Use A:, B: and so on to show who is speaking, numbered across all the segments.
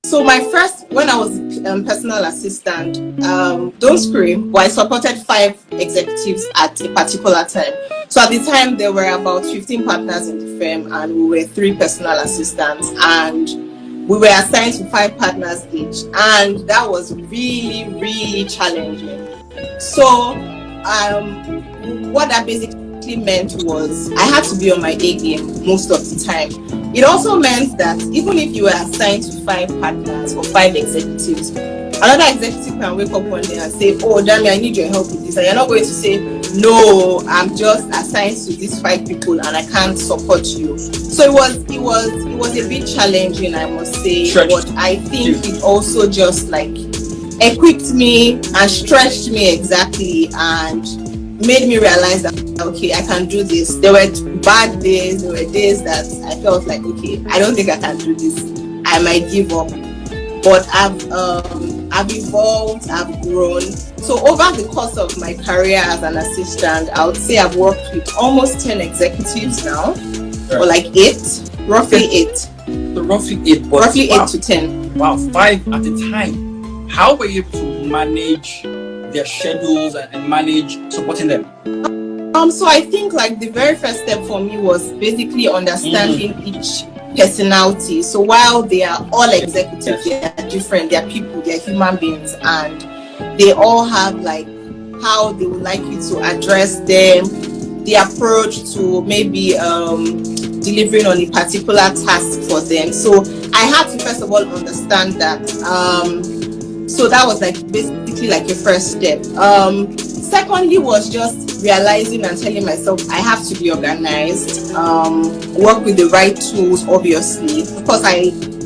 A: So my first, when I was personal assistant, don't scream, but I supported 5 executives at a particular time. So at the time, there were about 15 partners in the firm, and we were 3 personal assistants, and we were assigned to 5 partners each, and that was really, really challenging. So what that basically meant was I had to be on my A game most of the time. It also meant that even if you were assigned to 5 partners or 5 executives, another executive can wake up one day and say, "Oh, Dami, I need your help with this." And you're not going to say, "No, I'm just assigned to these 5 people and I can't support you." So it was a bit challenging, I must say. But I think it also just like equipped me and stretched me exactly and made me realize that okay, I can do this. There were bad days, there were days that I felt like okay, I don't think I can do this. I might give up. But I've evolved, I've grown. So over the course of my career as an assistant, I would say I've worked with almost 10 executives now, or like 8, roughly 8.
B: So roughly 8, but
A: roughly 8 to 10.
B: Wow, 5 at a time. How were you able to manage their schedules and manage supporting them?
A: So I think like the very first step for me was basically understanding each personality. So while they are all executives, they are different, they are people, they are human beings, and they all have like how they would like you to address them, the approach to maybe delivering on a particular task for them. So I had to first of all understand that. So that was like basically like a first step. Secondly was just realizing and telling myself I have to be organized, work with the right tools, obviously, because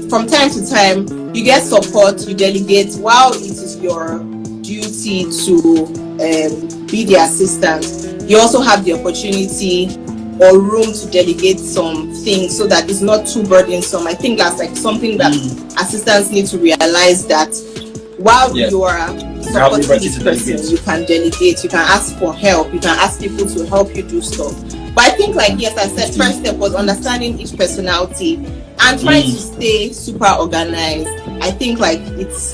A: from time to time you get support, you delegate. While it is your duty to be the assistant, you also have the opportunity or room to delegate some things so that it's not too burdensome. I think that's like something that assistants need to realize, that while you are supporting this person, you can delegate, you can ask for help, you can ask people to help you do stuff. But I think like, yes, I said first step was understanding each personality and trying to stay super organized. I think like it's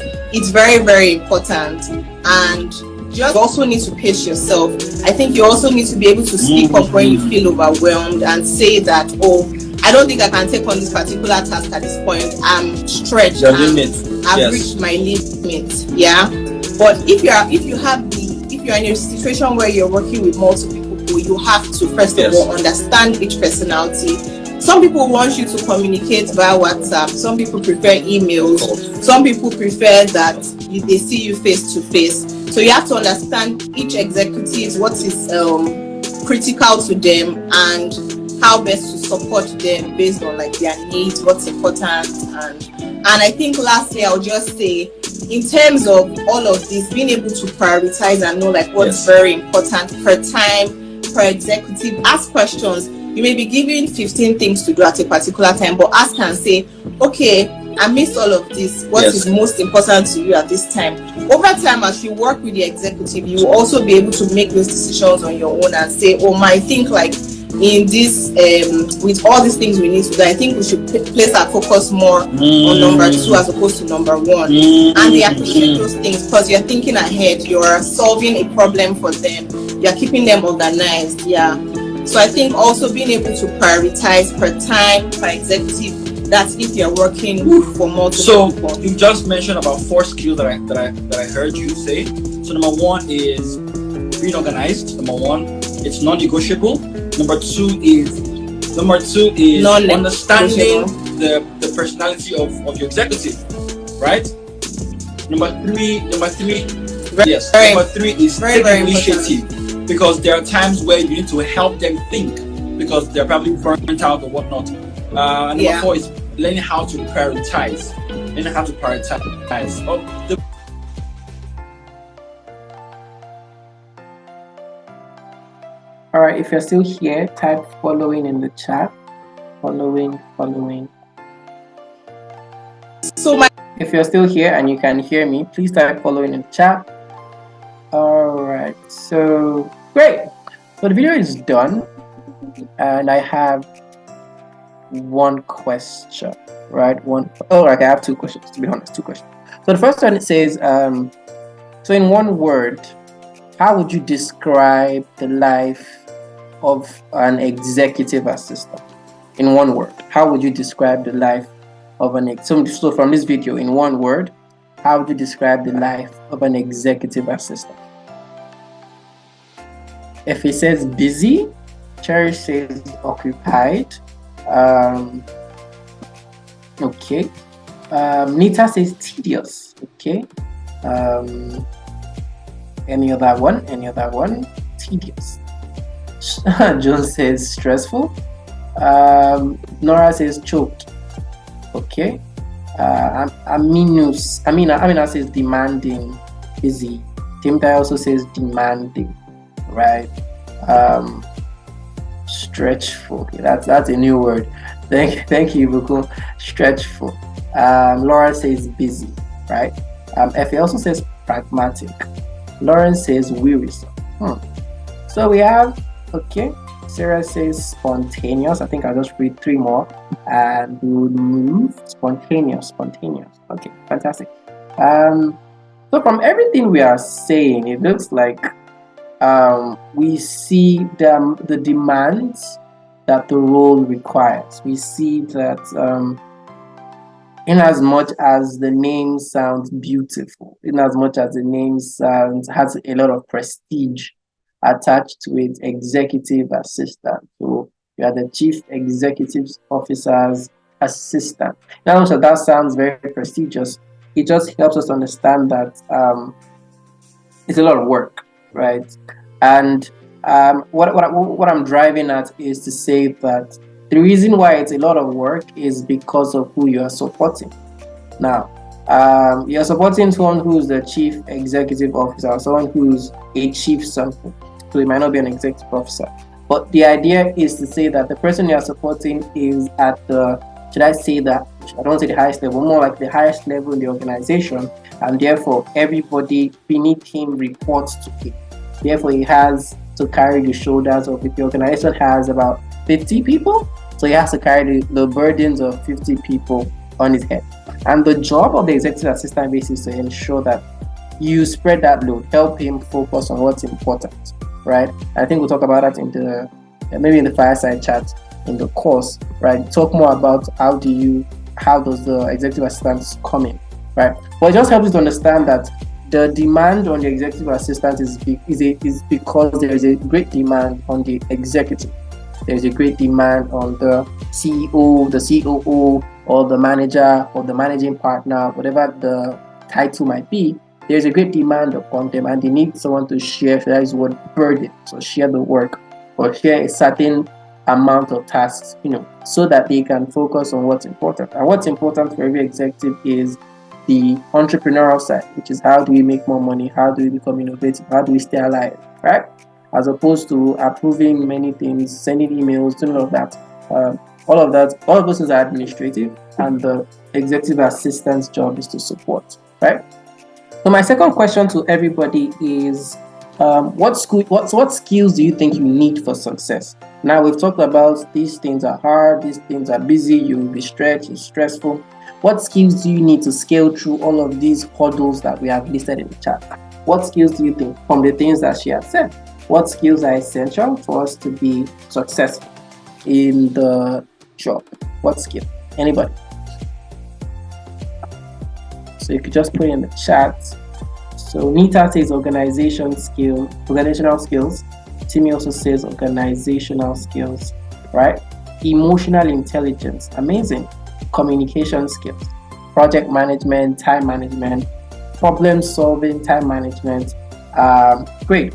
A: very, very important. And you also need to pace yourself. I think you also need to be able to speak up when you feel overwhelmed and say that, oh, I don't think I can take on this particular task at this point. I'm stretched. I've reached my limit. Yeah. But if you're in a situation where you're working with multiple people, you have to first of all understand each personality. Some people want you to communicate via WhatsApp. Some people prefer emails. Some people prefer that they see you face to face. So you have to understand each executive, what is critical to them, and how best to support them based on like their needs, what's important. And I think lastly, I'll just say, in terms of all of this, being able to prioritize and know like what's very important per time, per executive. Ask questions. You may be given 15 things to do at a particular time, but ask and say, okay, I missed all of this. What is most important to you at this time? Over time, as you work with the executive, you will also be able to make those decisions on your own and say, oh, I think like in this, with all these things we need to do, I think we should place our focus more on number 2 as opposed to number 1. And they appreciate those things because you're thinking ahead, you're solving a problem for them, you're keeping them organized. So I think also being able to prioritize per time, per executive, that's if you're working for multiple people.
B: So you just mentioned about 4 skills that I heard you say. So number 1 is being organized. Number 1, it's non-negotiable. Number 2 is understanding the personality of your executive, right? Number 3 is taking initiative. Because there are times where you need to help them think because they're probably burnt out or whatnot. And number 4 is learning how to prioritize.
C: All right, if you're still here, type following in the chat. Following. If you're still here and you can hear me, please type following in the chat. All right, so great. So the video is done and I have one question. right? Okay, I have two questions, to be honest, two questions. So the first one, it says, so in one word, how would you describe the life of an executive assistant? In one word, how would you describe the life of so from this video, in one word, how would you describe the life of an executive assistant? If it says busy, Cherry says occupied. Okay. Nita says tedious. Okay. Any other one? Tedious. John says stressful. Nora says choked. Okay. Amina says demanding, busy. Timtai also says demanding, right? Stretchful. Okay, that's a new word. Thank you, Buku. Stretchful. Laura says busy, right? Effie also says pragmatic. Lauren says wearisome. So we have, okay, Sarah says spontaneous. I think I'll just read three more and we'll move. Spontaneous. Okay, fantastic. So from everything we are saying, it looks like we see the demands that the role requires. We see that in as much as the name sounds beautiful, in as much as the name has a lot of prestige attached to it, executive assistant. So you are the chief executive officer's assistant. Now, so that sounds very prestigious. It just helps us understand that it's a lot of work, right? And what I'm driving at is to say that the reason why it's a lot of work is because of who you are supporting. Now, you're supporting someone who's the chief executive officer, someone who's a chief something. So it might not be an executive officer. But the idea is to say that the person you're supporting is at the, should I say that, I don't want to say the highest level, more like the highest level in the organization. And therefore, everybody beneath him reports to him. Therefore, he has to carry the shoulders of, if the organization has about 50 people, so he has to carry the burdens of 50 people on his head. And the job of the executive assistant is to ensure that you spread that load, help him focus on what's important, right? I think we'll talk about that maybe in the fireside chat in the course, right? Talk more about how does the executive assistant come in, right? But it just helps you to understand that the demand on the executive assistant is because there is a great demand on the executive. There's a great demand on the CEO, the COO, or the manager, or the managing partner, whatever the title might be. There's a great demand upon them, and they need someone to share, that is what burden, so share the work, or share a certain amount of tasks, so that they can focus on what's important. And what's important for every executive is the entrepreneurial side, which is how do we make more money, how do we become innovative, how do we stay alive, right? As opposed to approving many things, sending emails, doing all of that. All of those things are administrative, and the executive assistant's job is to support, right? So my second question to everybody is, what skills do you think you need for success? Now, we've talked about these things are hard, these things are busy, you will be stretched, it's stressful. What skills do you need to scale through all of these hurdles that we have listed in the chat? What skills do you think, from the things that she has said, what skills are essential for us to be successful in the job? What skill? Anybody? So you could just put in the chat. So Nita says organizational skills. Timmy also says organizational skills, right? Emotional intelligence, amazing. Communication skills, project management, time management, problem solving, time management. Great.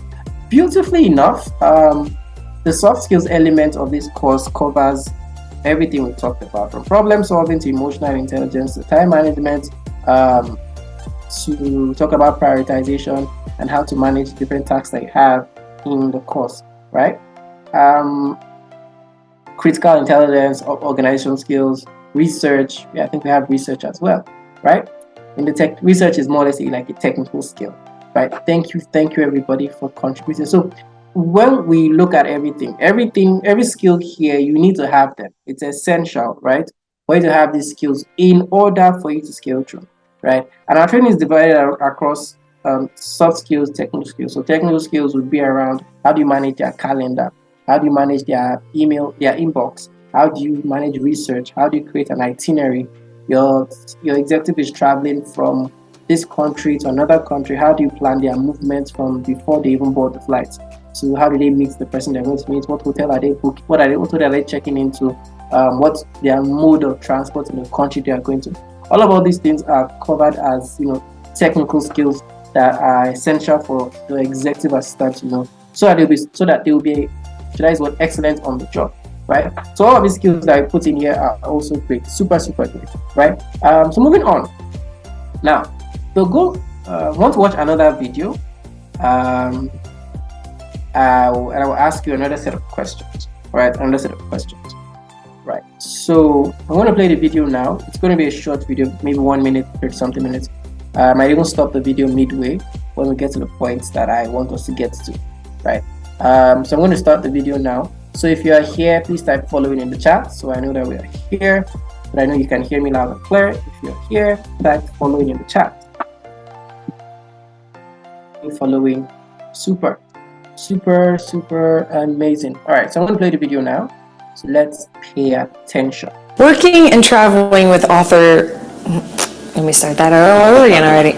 C: Beautifully enough, the soft skills element of this course covers everything we talked about, from problem solving to emotional intelligence to time management, to talk about prioritization and how to manage different tasks that you have in the course, right? Critical intelligence, organizational skills, research. I think we have research as well, right? In the research is more or less like a technical skill, right? Thank you everybody for contributing. So when we look at every skill here, you need to have them. It's essential, right? for you to have these skills in order for you to scale through, right? And our training is divided across soft skills, technical skills. So technical skills would be around how do you manage their calendar, how do you manage their email, their inbox, how do you manage research, how do you create an itinerary. Your executive is traveling from this country to another country. How do you plan their movements from before they even board the flights? So how do they meet the person they're going to meet? What hotel are they booking? What hotel are they checking into? What's their mode of transport in the country they are going to? All these things are covered as technical skills that are essential for the executive assistant to know, so that they will be excellent on the job. Right? So all of these skills that I put in here are also great, super great, right? So moving on. Now, we'll go. Want to watch another video? And I will ask you another set of questions. Right? Another set of questions. Right. So I'm going to play the video now. It's going to be a short video, maybe 1 minute, 30 something minutes. I might even stop the video midway when we get to the points that I want us to get to. Right. So I'm going to start the video now. So if you are here, please type following in the chat so I know that we are here, but I know you can hear me loud and clear. If you're here, type following in the chat. Following, super amazing. All right, so I'm going to play the video now. So let's pay attention.
D: Working and traveling with author, let me start that over again already.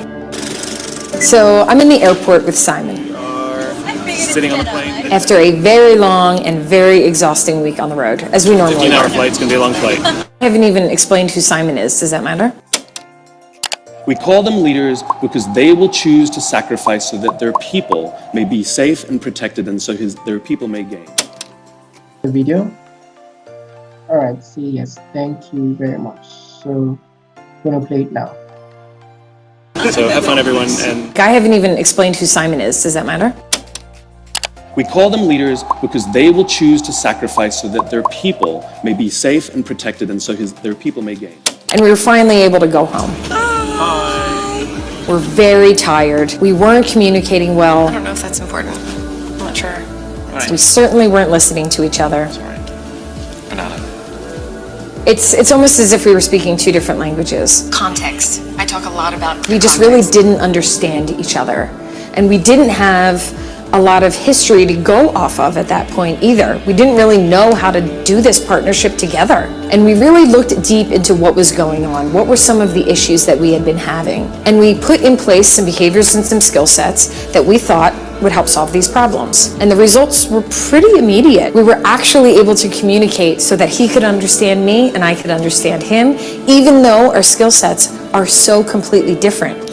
D: So I'm in the airport with Simon.
E: Sitting on the plane.
D: After a very long and very exhausting week on the road, as we normally
E: 15-hour
D: are.
E: flight's gonna be a long flight.
D: I haven't even explained who Simon is. Does that matter?
E: We call them leaders because they will choose to sacrifice so that their people may be safe and protected, and so their people may gain.
C: The video. All right. See, yes. Thank you very much. So I'm gonna play it now.
E: So have fun, everyone. And
D: I haven't even explained who Simon is. Does that matter?
E: we call them leaders because they will choose to sacrifice so that their people may be safe and protected, and so their people may gain.
D: And we were finally able to go home. We're very tired. We weren't communicating well.
F: I don't know if that's important. I'm not sure.
E: Right.
D: We certainly weren't listening to each other.
E: Sorry. Banana.
D: It's almost as if we were speaking two different languages.
F: Context. I talk a lot about
D: We just really didn't understand each other. And we didn't have a lot of history to go off of at that point either. We didn't really know how to do this partnership together. And we really looked deep into what was going on. What were some of the issues that we had been having? And we put in place some behaviors and some skill sets that we thought would help solve these problems. And the results were pretty immediate. We were actually able to communicate so that he could understand me and I could understand him, even though our skill sets are so completely different.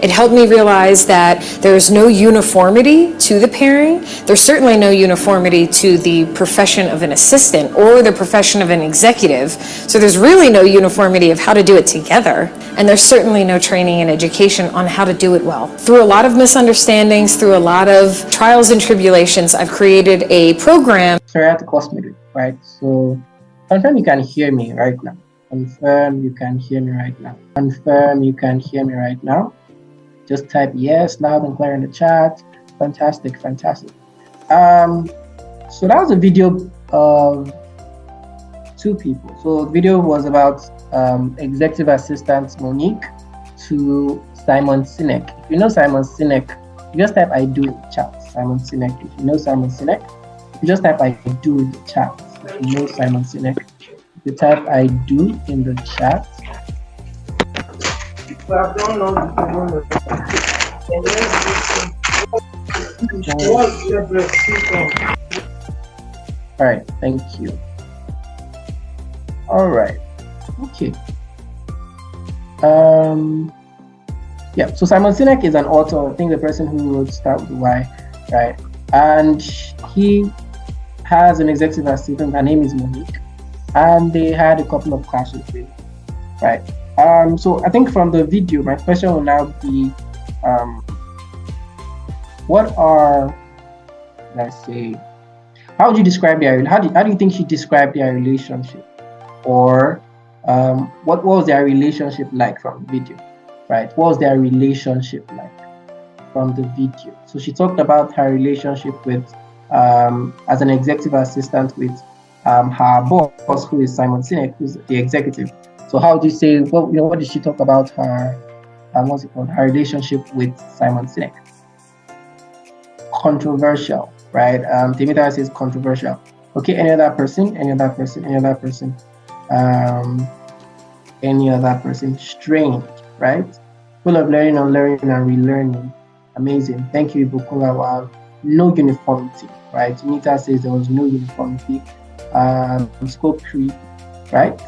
D: It helped me realize that there's no uniformity to the pairing. There's certainly no uniformity to the profession of an assistant or the profession of an executive. So there's really no uniformity of how to do it together. And there's certainly no training and education on how to do it well. Through a lot of misunderstandings, through a lot of trials and tribulations, I've created a program.
C: Sorry, I have to pause me, right? So confirm you can hear me right now. Confirm you can hear me right now. Confirm you can hear me right now. Just type yes, loud and clear in the chat. Fantastic. So that was a video of two people. So the video was about executive assistant Monique to Simon Sinek. If you know Simon Sinek, you just type I do in the chat. Simon Sinek. If you know Simon Sinek, you just type I do in the chat. If you know Simon Sinek, you type I do in the chat. All right, thank you. All right, okay. Yeah, so Simon Sinek is an author. I think the person who wrote Start with Why, right? And he has an executive assistant. Her name is Monique, and they had a couple of classes with, right? So I think from the video, my question will now be, what are, let's say, how would you describe their, how do you think she described their relationship? Or what was their relationship like from the video, right? What was their relationship like from the video? So she talked about her relationship with, as an executive assistant with her boss, who is Simon Sinek, who's the executive. So how do you say, what did she talk about her, what's it called, her relationship with Simon Sinek? Controversial, right? Demeter says controversial. Okay, any other person? Any other person? Any other person? Any other person? Strange, right? Full of learning, unlearning, and relearning. Amazing. Thank you, Ibukunla. Wow. No uniformity, right? Nita says there was no uniformity. Scope creep, right?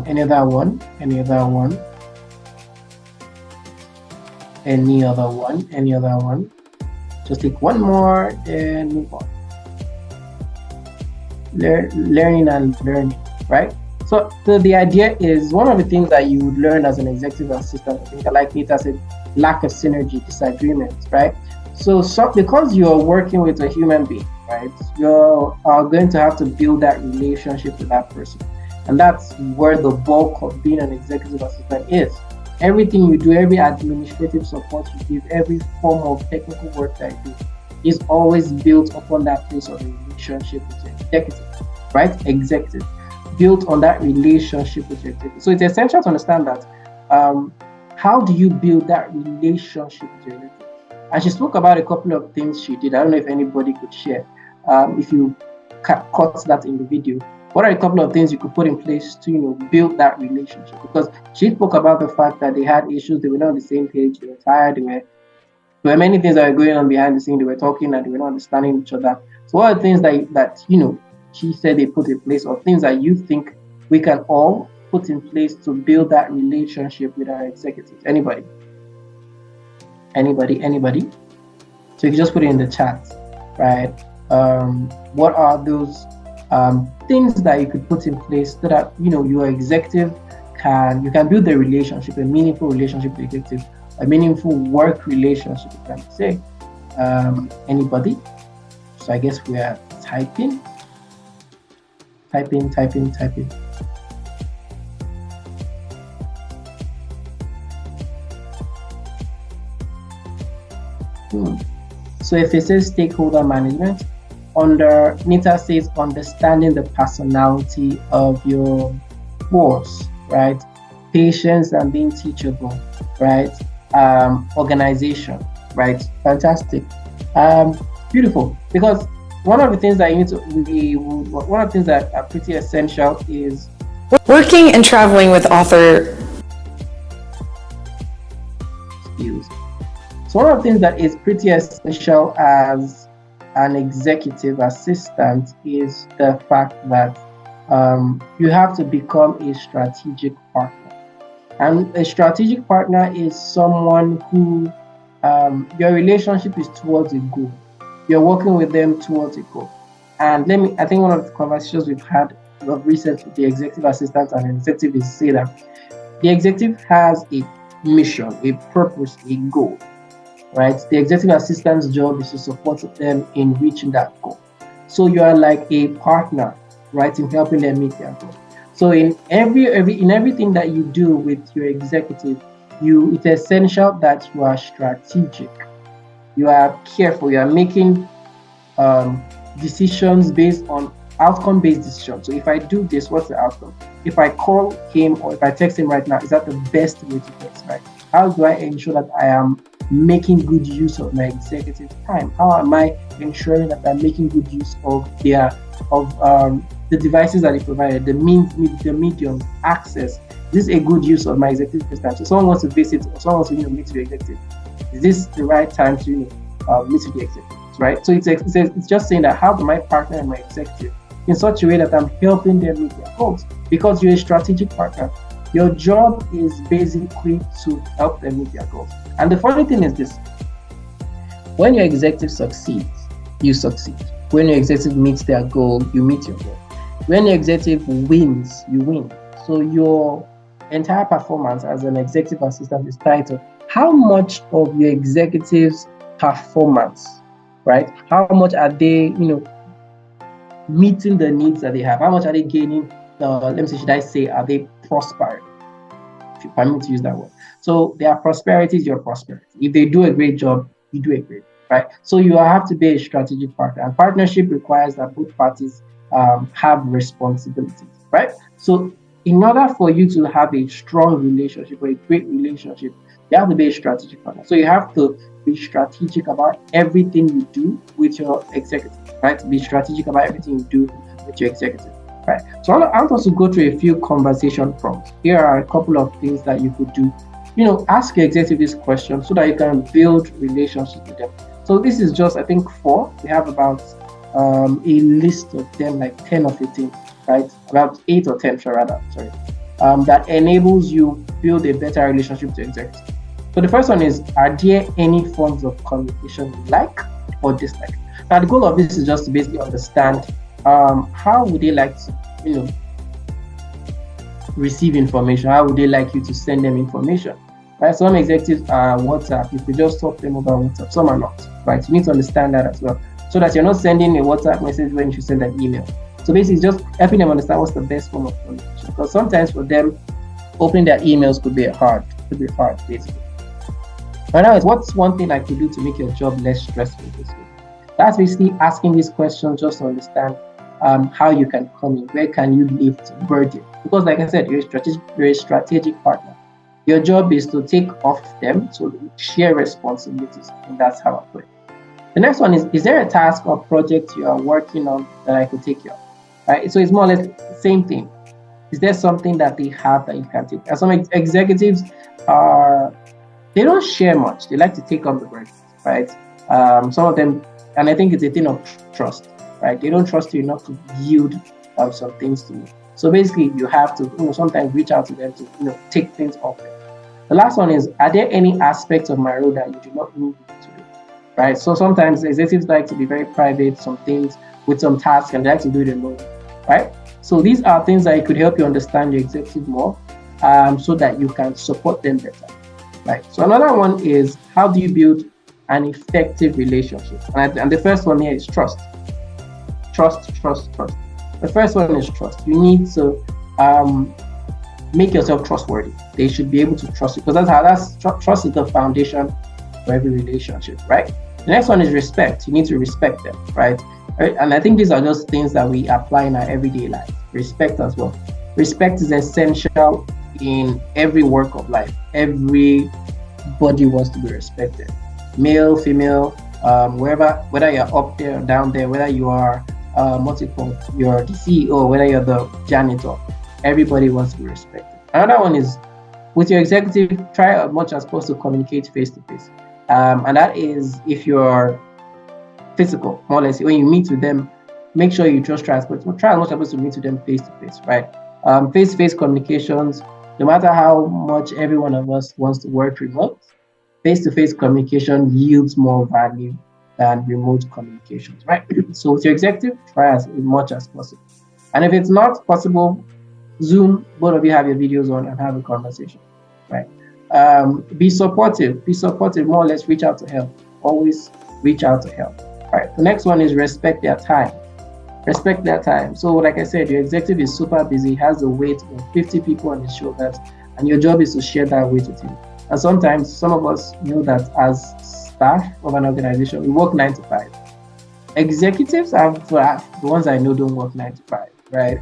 C: Any other one? Any other one? Any other one? Any other one? Just take one more, then move on. Learning and learning, right? So the idea is, one of the things that you would learn as an executive assistant, I think, like Nita said, lack of synergy, disagreements, right? So because you're working with a human being, right, you're going to have to build that relationship with that person. And that's where the bulk of being an executive assistant is. Everything you do, every administrative support you give, every form of technical work that you do is always built upon that place of a relationship with your executive, right? Executive. Built on that relationship with your executive. So it's essential to understand that how do you build that relationship with your executive? And she spoke about a couple of things she did. I don't know if anybody could share. If you caught that in the video, what are a couple of things you could put in place to, build that relationship? Because she spoke about the fact that they had issues, they were not on the same page, they were tired, there were many things that were going on behind the scene. They were talking and they were not understanding each other. So what are the things that she said they put in place, or things that you think we can all put in place to build that relationship with our executives? Anybody? So you can just put it in the chat, right? What are those things that you could put in place so that your executive you can build a relationship, a meaningful relationship with the executive, a meaningful work relationship, you can say. Anybody? So I guess we are typing. So if it says stakeholder management, under Nita says understanding the personality of your boss, right? Patience and being teachable, right? Organization, right? Fantastic. Beautiful. Because one of the things that one of the things that are pretty essential is
D: working and traveling with author
C: skills. So one of the things that is pretty essential as an executive assistant is the fact that you have to become a strategic partner. And a strategic partner is someone who your relationship is towards a goal. You're working with them towards a goal. And I think one of the conversations we've had recently with the executive assistant and executive is say that the executive has a mission, a purpose, a goal, right? The executive assistant's job is to support them in reaching that goal. So you are like a partner, right, in helping them meet their goal. So in everything that you do with your executive, it's essential that you are strategic. You are careful. You are making decisions based on outcome-based decisions. So if I do this, what's the outcome? If I call him or if I text him right now, is that the best way to text, right? How do I ensure that I am making good use of my executive time? How am I ensuring that I'm making good use of the devices that they provided, the medium access? Is this a good use of my executive time? So someone wants to visit or someone wants to meet with the executive. Is this the right time to meet with the executives, right? So it's just saying that how do I partner with my executive in such a way that I'm helping them meet their goals? Because you're a strategic partner. Your job is basically to help them meet their goals. And the funny thing is this: when your executive succeeds, you succeed. When your executive meets their goal, you meet your goal. When your executive wins, you win. So your entire performance as an executive assistant is tied to how much of your executive's performance, right? How much are they, meeting the needs that they have? How much are they gaining? Are they prospering? If you permit me to use that word. So their prosperity is your prosperity. If they do a great job, you do a great job, right? So you have to be a strategic partner. And partnership requires that both parties have responsibilities, right? So in order for you to have a strong relationship or a great relationship, you have to be a strategic partner. So you have to be strategic about everything you do with your executive, right? Be strategic about everything you do with your executive, right? So I want us to go through a few conversation prompts. Here are a couple of things that you could do. Ask your executive this question so that you can build relationships with them. So this is just, I think, 4. We have about a list of them, like 10 or 15, right? About 8 or 10, rather, sorry. That enables you build a better relationship with your executive. So the first one is, are there any forms of communication you like or dislike? Now the goal of this is just to basically understand how would they like to, receive information. How would they like you to send them information? Right? Some executives are WhatsApp. You could just talk to them about WhatsApp. Some are not. Right? You need to understand that as well, so that you're not sending a WhatsApp message when you should send an email. So basically, it's just helping them understand what's the best form of communication. Because sometimes for them, opening their emails could be hard. Basically. Right now, what's one thing I could do to make your job less stressful this week? That's basically asking these questions just to understand how you can come in, where can you lift burden. Because like I said, you're a strategic partner. Your job is to take off them, so share responsibilities, and that's how I put it. The next one is there a task or project you are working on that I could take care of? Right? So it's more or less the same thing. Is there something that they have that you can take? And some executives they don't share much. They like to take on the burden, right? Some of them, and I think it's a thing of trust, right? They don't trust you enough to yield some things to you. So basically, you have to, sometimes reach out to them to, take things off them. The last one is, are there any aspects of my role that you do not need me to do, right? So sometimes executives like to be very private, some things with some tasks, and they like to do it alone, right? So these are things that could help you understand your executive more, so that you can support them better, right? So another one is, how do you build an effective relationship? And the first one here is trust. Trust. The first one is trust. You need to make yourself trustworthy. They should be able to trust you, because trust is the foundation for every relationship, right? The next one is respect. You need to respect them, right? And I think these are just things that we apply in our everyday life. Respect as well. Respect is essential in every work of life. Everybody wants to be respected. Male, female, wherever, whether you're up there or down there, whether you are you're the CEO, whether you're the janitor, everybody wants to be respected. Another one is, with your executive, try as much as possible to communicate face to face. And that is, if you're physical, more or less, when you meet with them, make sure you just try as much as possible to meet with them face to face, right? Face to face communications, no matter how much every one of us wants to work remote, face to face communication yields more value than remote communications, right? So with your executive, try as much as possible. And if it's not possible, Zoom, both of you have your videos on and have a conversation, right? Be supportive, more or less reach out to help. Always reach out to help, right? The next one is respect their time. Respect their time. So like I said, your executive is super busy, has the weight of 50 people on his shoulders, and your job is to share that weight with him. And sometimes some of us know that as staff of an organization, we work 9 to 5. Executives the ones I know don't work 9 to 5, right?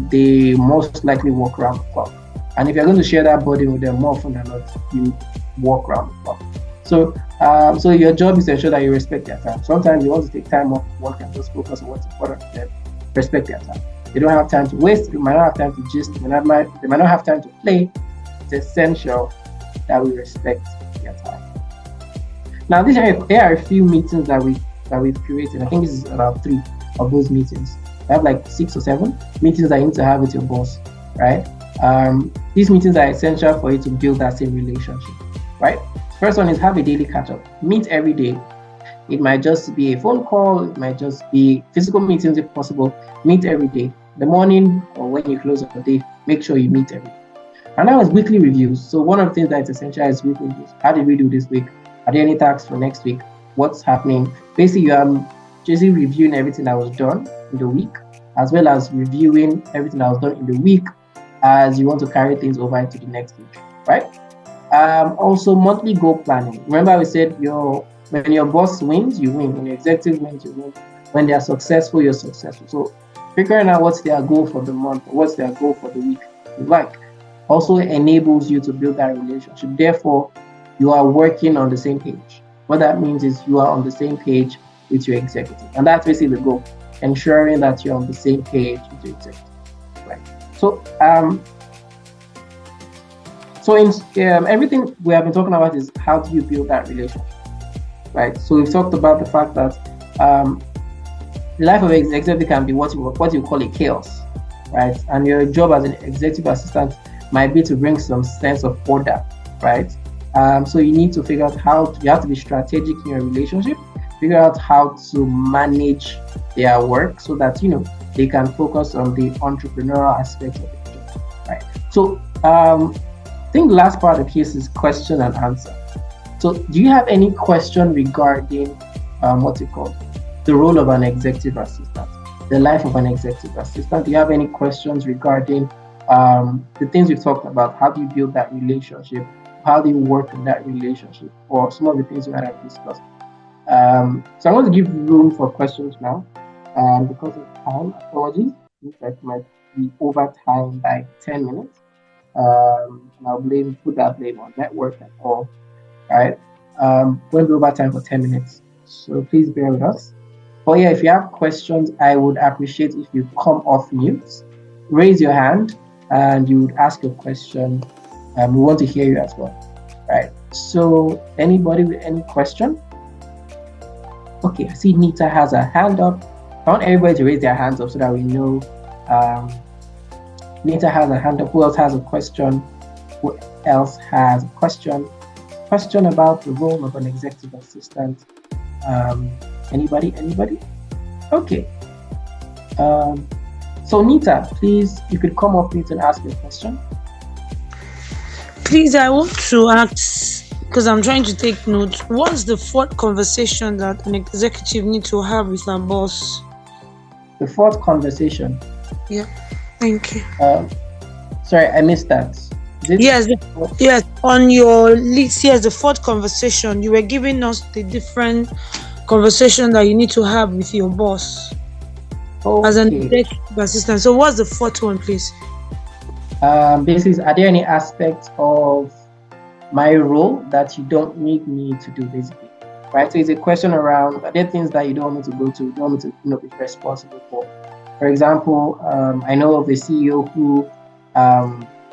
C: They most likely work around the clock. And if you're going to share that burden with them, more often than not, you work around the clock. So your job is to ensure that you respect their time. Sometimes you want to take time off work and just focus on what's important to them. Respect their time. They don't have time to waste. They might not have time to gist. They might not have time to play. It's essential that we respect their time. Now, here are a few meetings that we've created. I think this is about 3 of those meetings. I have like 6 or 7 meetings that you need to have with your boss, right? These meetings are essential for you to build that same relationship, right? First one is, have a daily catch-up. Meet every day. It might just be a phone call. It might just be physical meetings if possible. Meet every day. The morning or when you close the day, make sure you meet every day. And that was weekly reviews. So one of the things that's essential is weekly reviews. How did we do this week? Are there any tasks for next week? What's happening? Basically, you are just reviewing everything that was done in the week, as well as reviewing everything that was done in the week as you want to carry things over into the next week, right? Also, monthly goal planning. Remember, we said when your boss wins, you win. When your executive wins, you win. When they are successful, you're successful. So figuring out what's their goal for the month, or what's their goal for the week, also enables you to build that relationship. Therefore, you are working on the same page. What that means is you are on the same page with your executive. And that's basically the goal, ensuring that you're on the same page with your executive. Right. So in everything we have been talking about is how do you build that relationship, right? So we've talked about the fact that the life of an executive can be what you call a chaos, right? And your job as an executive assistant might be to bring some sense of order, right? So you need to figure out you have to be strategic in your relationship, figure out how to manage their work so that they can focus on the entrepreneurial aspect of it, right? So I think the last part of the case is question and answer. So do you have any question regarding the role of an executive assistant, the life of an executive assistant? Do you have any questions regarding the things we've talked about? How do you build that relationship? How do you work in that relationship? Or some of the things we might have discussed. So I'm going to give room for questions now. Because of time, apologies. Looks like it might be over time by 10 minutes. And I'll put that blame on network and all. Right? Going to be over time for 10 minutes. So please bear with us. But yeah, if you have questions, I would appreciate if you come off mute, raise your hand, and you would ask your question. We want to hear you as well. Right? So anybody with any question? Okay, I see Nita has a hand up. I want everybody to raise their hands up so that we know. Nita has a hand up. Who else has a question? Who else has a question? Question about the role of an executive assistant. Anybody? Okay. So Nita, please, you could come up and ask your question.
G: Please, I want to ask, because I'm trying to take notes, what's the fourth conversation that an executive needs to have with her boss?
C: The fourth conversation?
G: Yeah, thank you.
C: Sorry, I missed that.
G: Yes, on your list, yes, the fourth conversation. You were giving us the different conversation that you need to have with your boss as an executive assistant. So what's the fourth one, please?
C: Basically, are there any aspects of my role that you don't need me to do, basically? Right? So it's a question around, are there things that you don't want me to go to, you don't want me to be responsible for? For example, I know of a CEO who,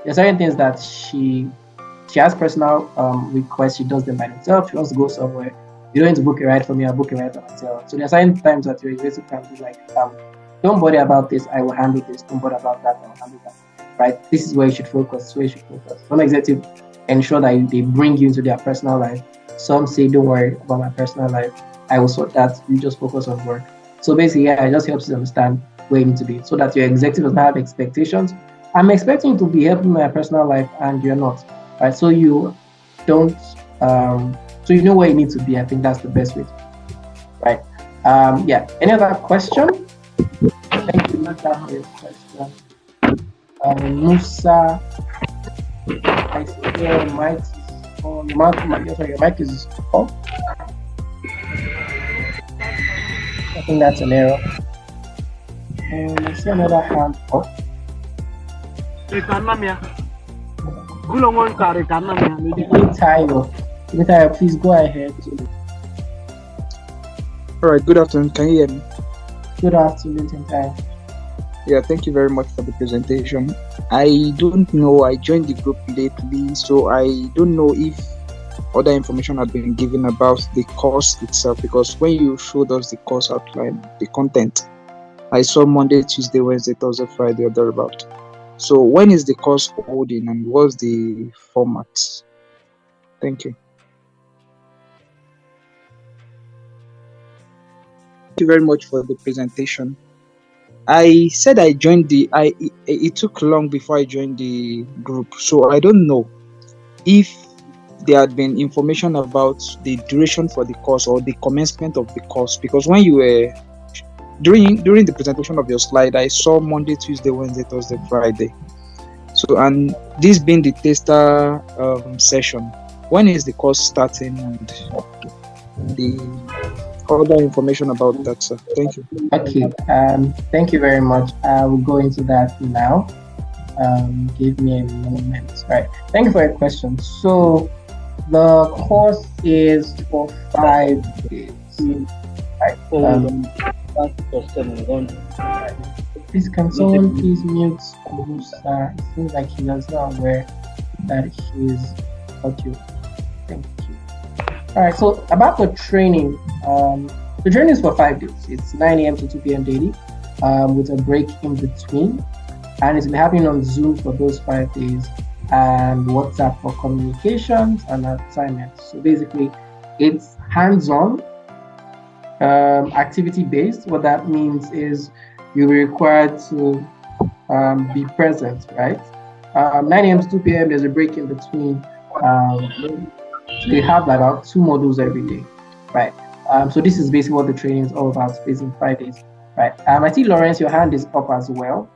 C: there's certain things that she has personal requests, she does them by herself. She wants to go somewhere. You don't need to book a ride for me, I'll book a ride by myself. So there's certain times that your executive can be like, don't bother about this, I will handle this. Don't bother about that, I will handle that. Right? This is where you should focus. Some executives ensure that they bring you into their personal life. Some say, don't worry about my personal life, I will sort that, you just focus on work. So basically, it just helps you understand where you need to be so that your executive does not have expectations. I'm expecting you to be helping my personal life and you're not, right? So you don't, so you know where you need to be. I think that's the best way to, right? Yeah, any other question? Thank you, Nata, for your question. Musa, I see your mic is on. Your mic is off. I think that's an error. I see another hand up. Tayo, please go ahead.
H: All right, good afternoon. Can you hear me?
C: Good afternoon, Tayo.
H: Yeah, thank you very much for the presentation. I don't know, I joined the group lately, so I don't know if other information had been given about the course itself, because when you showed us the course outline, the content, I saw Monday, Tuesday, Wednesday, Thursday, Friday, or thereabout. So when is the course holding and what's the format? Thank you. Thank you very much for the presentation. I said I joined it took long before I joined the group, so I don't know if there had been information about the duration for the course or the commencement of the course, because when you were during the presentation of your slide, I saw Monday, Tuesday, Wednesday, Thursday, Friday. So, and this being the TASTER session, when is the course starting and other information about that, sir. Thank you.
C: Okay. Thank you very much. I will go into that now. Give me a moment. All right. Thank you for your question. So the course is for 5 days. Right. Please, can someone please mute Musa? It seems like he was not aware that he's audio. Thank you. All right. So about the training, the training is for 5 days. It's 9 a.m. to 2 p.m. daily, with a break in between, and it's been happening on Zoom for those 5 days, and WhatsApp for communications and assignments. So basically, it's hands-on, activity-based. What that means is you'll be required to be present, right? 9 a.m. to 2 p.m. there's a break in between. So they have about 2 modules every day, right? So this is basically what the training is all about, based in 5 days, right? I see Lawrence, your hand is up as well.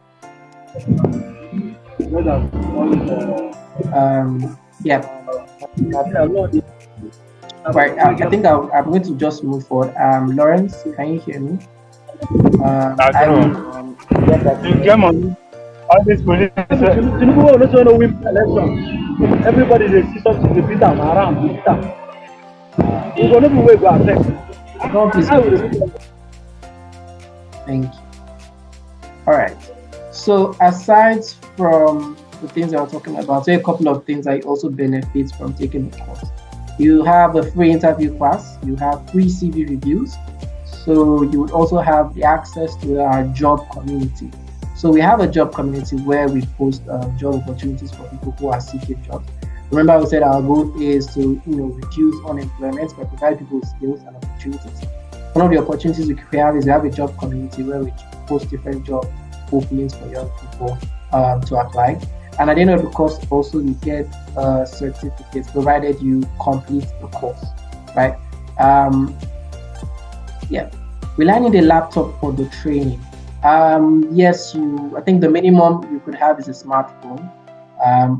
C: Yeah. Right. I think I'm going to just move forward. Lawrence, can you hear me?
I: I will. All this police. Everybody they see something to beat them around. We're going to be way go
C: Thank you. All right. So aside from the things I was talking about, there are a couple of things that also benefit from taking the course. You have a free interview class. You have free CV reviews. So you would also have the access to our job community. So we have a job community where we post job opportunities for people who are seeking jobs. Remember, we said our goal is to reduce unemployment by providing people with skills and opportunities. One of the opportunities we have is we have a job community where we post different job openings for young people to apply. And at the end of the course, also you get certificates provided you complete the course, right? Yeah, will I need a laptop for the training? Yes, I think the minimum you could have is a smartphone,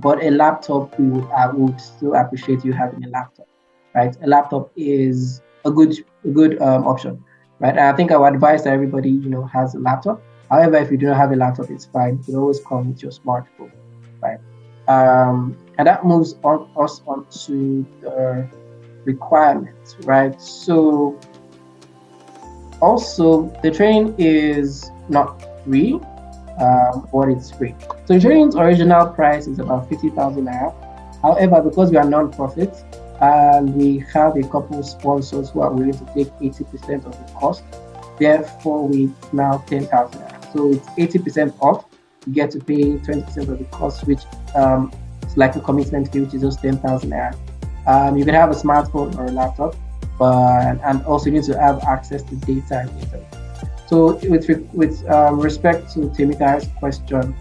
C: but a laptop I would still appreciate you having a laptop, right? A laptop is a good option, right? And I think I would advise that everybody has a laptop. However, if you do not have a laptop, it's fine. You can always come with your smartphone, right? And that moves us on to the requirements, right? So also the training is not free, but it's free. So the training's original price is about 50,000 naira. However, because we are non-profit and we have a couple sponsors who are willing to take 80% of the cost, therefore we now 10,000 naira. So it's 80% off. You get to pay 20% of the cost, which is like a commitment fee, which is just 10,000 naira. You can have a smartphone or a laptop, and also you need to have access to data and internet. So with respect to Temitai's question,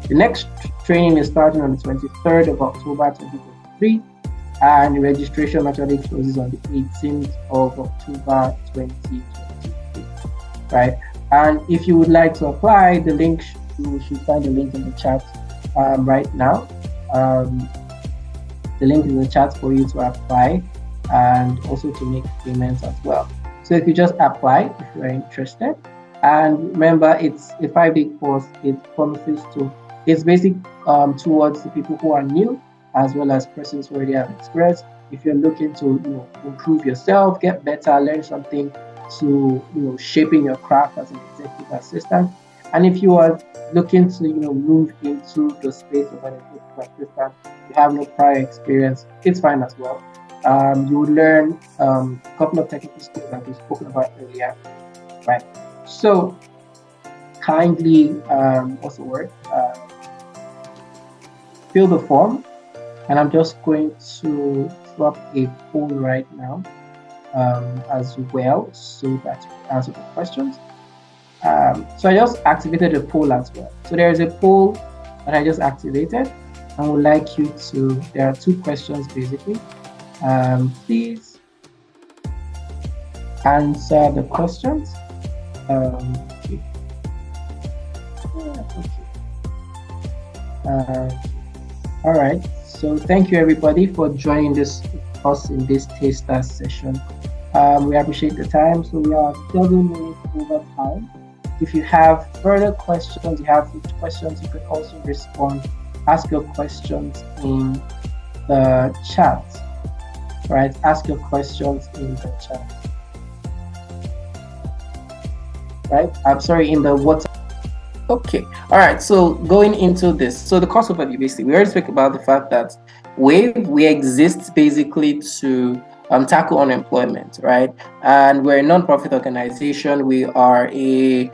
C: the next training is starting on the 23rd of October 2023, and the registration actually closes on the 18th of October 2023, right? And if you would like to apply, you should find the link in the chat right now. The link in the chat for you to apply and also to make payments as well. So if you just apply, if you are interested, and remember, it's a 5-day course. It's basic towards the people who are new, as well as persons who already have experience. If you're looking to improve yourself, get better, learn something to shaping your craft as an executive assistant, and if you are looking to move into the space of an executive assistant, you have no prior experience, it's fine as well. You will learn a couple of technical skills that we've spoken about earlier, right? So kindly, fill the form, and I'm just going to drop a poll right now as well, so that you answer the questions. So I just activated a poll as well. So there is a poll that I just activated. I would like you there are 2 questions basically. Please answer the questions. Okay. All right. So thank you everybody for joining us in this TASTER session. We appreciate the time. So we are 7 minutes over time. If you have further questions, you could also respond, ask your questions in the chat, right? Ask your questions in the chat, right? I'm sorry, in the WhatsApp. Okay, all right, so going into this, so the cost overview, basically, we already spoke about the fact that we exist basically to tackle unemployment, right? And we're a non-profit organization. We are a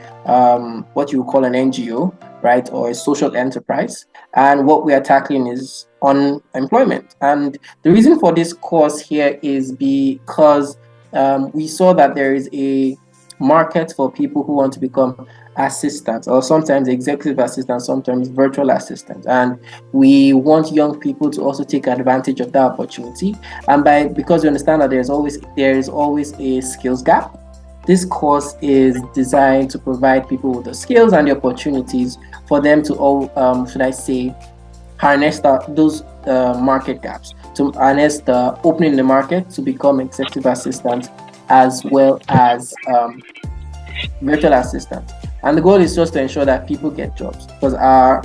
C: what you call an NGO, right, or a social enterprise. And what we are tackling is unemployment. And the reason for this course here is because we saw that there is a market for people who want to become assistants, or sometimes executive assistants, sometimes virtual assistants, and we want young people to also take advantage of that opportunity. And because we understand that there is always a skills gap, this course is designed to provide people with the skills and the opportunities for them to harness those market gaps, to harness the opening in the market to become executive assistants as well as virtual assistants. And the goal is just to ensure that people get jobs, because our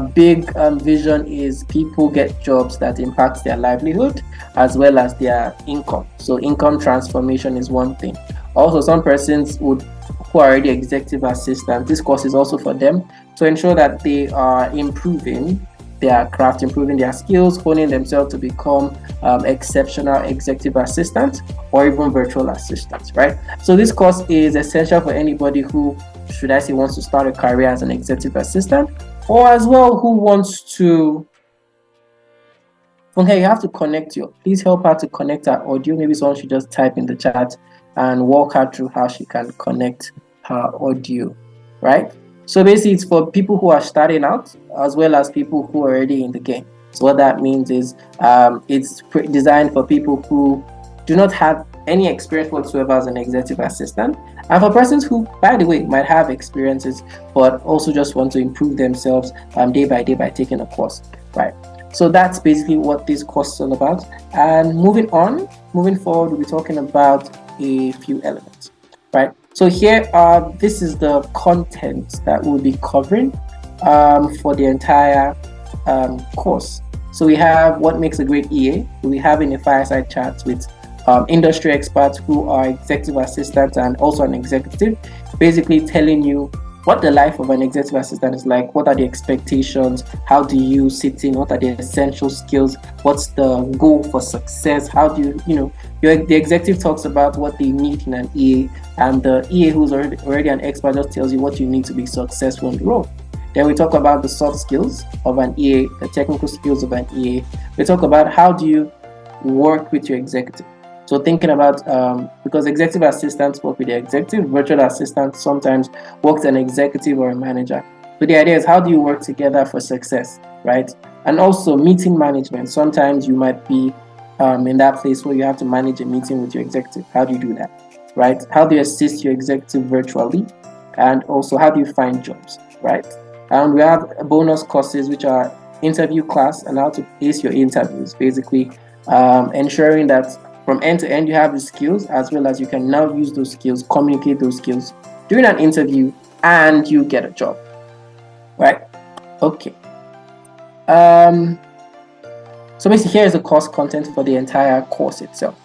C: big vision is people get jobs that impact their livelihood as well as their income. So income transformation is one thing. Also, some persons who are already executive assistants, this course is also for them to ensure that they are improving their craft, improving their skills, honing themselves to become exceptional executive assistants or even virtual assistants, right? So this course is essential for anybody who, wants to start a career as an executive assistant, or as well who wants to. Okay, you have to please help her to connect her audio. Maybe someone should just type in the chat and walk her through how she can connect her audio, right? So basically, it's for people who are starting out as well as people who are already in the game. So what that means is it's designed for people who do not have any experience whatsoever as an executive assistant, and for persons who, by the way, might have experiences but also just want to improve themselves day by day by taking a course, right? So that's basically what this course is all about. And moving forward, we'll be talking about a few elements, right? So here, this is the content that we'll be covering for the entire course. So we have what makes a great EA. We'll be having a fireside chat with industry experts who are executive assistants and also an executive, basically telling you what the life of an executive assistant is like, what are the expectations, how do you sit in, what are the essential skills, what's the goal for success, how do the executive talks about what they need in an EA, and the EA who's already an expert just tells you what you need to be successful in the role. Then we talk about the soft skills of an EA, the technical skills of an EA. We talk about how do you work with your executive. So thinking about, because executive assistants work with the executive, virtual assistants sometimes work with an executive or a manager. So the idea is, how do you work together for success, right? And also meeting management. Sometimes you might be in that place where you have to manage a meeting with your executive. How do you do that, right? How do you assist your executive virtually? And also, how do you find jobs, right? And we have bonus courses, which are interview class and how to ace your interviews, basically ensuring that from end to end, you have the skills, as well as you can now use those skills, communicate those skills during an interview, and you get a job, right? Okay. So basically, here is the course content for the entire course itself.